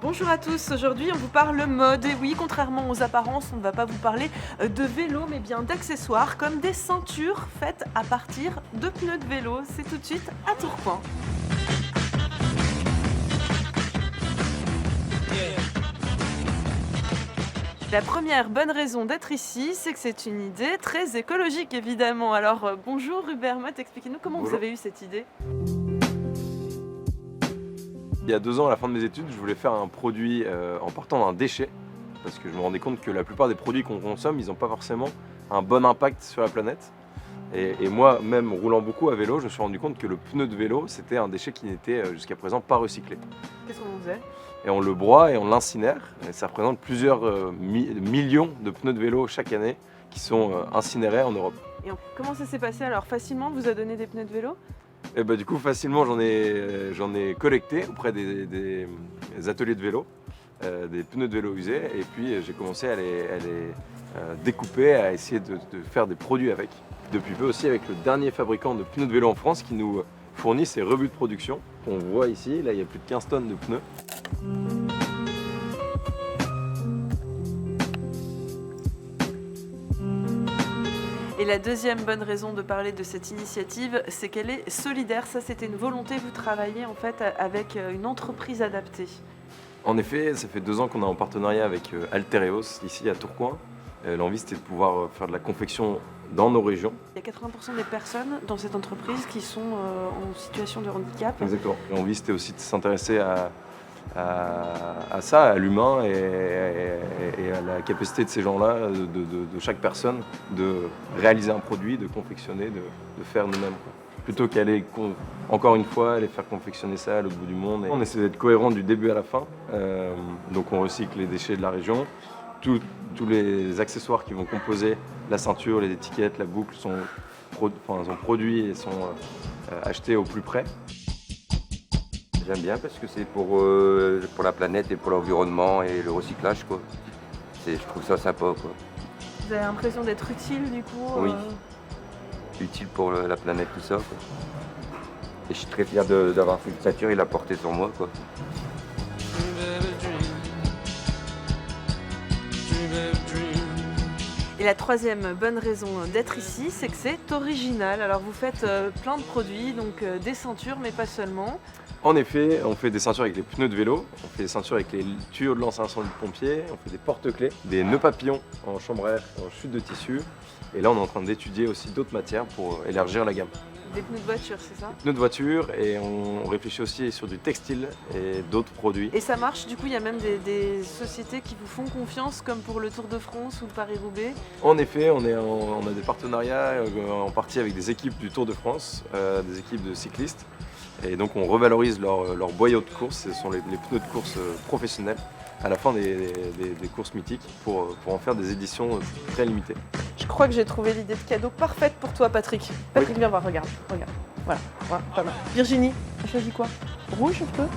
Bonjour à tous, aujourd'hui on vous parle mode et oui, contrairement aux apparences, on ne va pas vous parler de vélo mais bien d'accessoires comme des ceintures faites à partir de pneus de vélo. C'est tout de suite à Tourcoing. La première bonne raison d'être ici, c'est que c'est une idée très écologique évidemment. Alors bonjour Hubert Mott, expliquez-nous comment vous Bonjour. avez eu cette idée. Il y a 2 ans, à la fin de mes études, je voulais faire un produit en partant d'un déchet, parce que je me rendais compte que la plupart des produits qu'on consomme, ils n'ont pas forcément un bon impact sur la planète. Et moi, même roulant beaucoup à vélo, je me suis rendu compte que le pneu de vélo, c'était un déchet qui n'était jusqu'à présent pas recyclé. Qu'est-ce qu'on faisait? Et on le broie et on l'incinère, et ça représente plusieurs millions de pneus de vélo chaque année qui sont incinérés en Europe. Et comment ça s'est passé alors? Facilement, vous a donné des pneus de vélo? Et bah, du coup, facilement, j'en ai collecté auprès des ateliers de vélo, des pneus de vélo usés, et puis j'ai commencé à les découper, à essayer de faire des produits avec. Depuis peu aussi avec le dernier fabricant de pneus de vélo en France qui nous fournit ses revues de production. On voit ici, là il y a plus de 15 tonnes de pneus. Et la deuxième bonne raison de parler de cette initiative, c'est qu'elle est solidaire. Ça, c'était une volonté, vous travaillez en fait avec une entreprise adaptée. En effet, ça fait 2 ans qu'on est en partenariat avec Altereos ici à Tourcoing. L'envie c'était de pouvoir faire de la confection dans nos régions. Il y a 80% des personnes dans cette entreprise qui sont en situation de handicap. Exactement. L'envie c'était aussi de s'intéresser à ça, à l'humain et à la capacité de ces gens-là, de chaque personne, de réaliser un produit, de confectionner, de faire nous-mêmes, quoi. Plutôt qu'aller, encore une fois, aller faire confectionner ça à l'autre bout du monde. Et on essaie d'être cohérent du début à la fin. Donc on recycle les déchets de la région. Tous les accessoires qui vont composer la ceinture, les étiquettes, la boucle sont produits et sont achetés au plus près. J'aime bien parce que c'est pour la planète et pour l'environnement et le recyclage, quoi. Je trouve ça sympa, quoi. Vous avez l'impression d'être utile du coup Oui. Utile pour la planète, tout ça, quoi. Et je suis très fier d'avoir fait une ceinture et la porter sur moi, quoi. Et la troisième bonne raison d'être ici, c'est que c'est original. Alors vous faites plein de produits, donc des ceintures, mais pas seulement. En effet, on fait des ceintures avec les pneus de vélo, on fait des ceintures avec les tuyaux de lance-incendie de pompiers, on fait des porte-clés, des nœuds papillons en chambre à air, en chute de tissu. Et là, on est en train d'étudier aussi d'autres matières pour élargir la gamme. Des pneus de voiture, c'est ça? Pneus de voiture, et on réfléchit aussi sur du textile et d'autres produits. Et ça marche, du coup il y a même des sociétés qui vous font confiance comme pour le Tour de France ou le Paris-Roubaix. En effet, on a des partenariats en partie avec des équipes du Tour de France, des équipes de cyclistes. Et donc on revalorise leur boyau de course, ce sont les pneus de course professionnels, à la fin des courses mythiques pour en faire des éditions très limitées. Je crois que j'ai trouvé l'idée de cadeau parfaite pour toi Patrick. Patrick, viens voir, regarde. Voilà, pas mal. Virginie, tu choisis quoi? Rouge, je peux?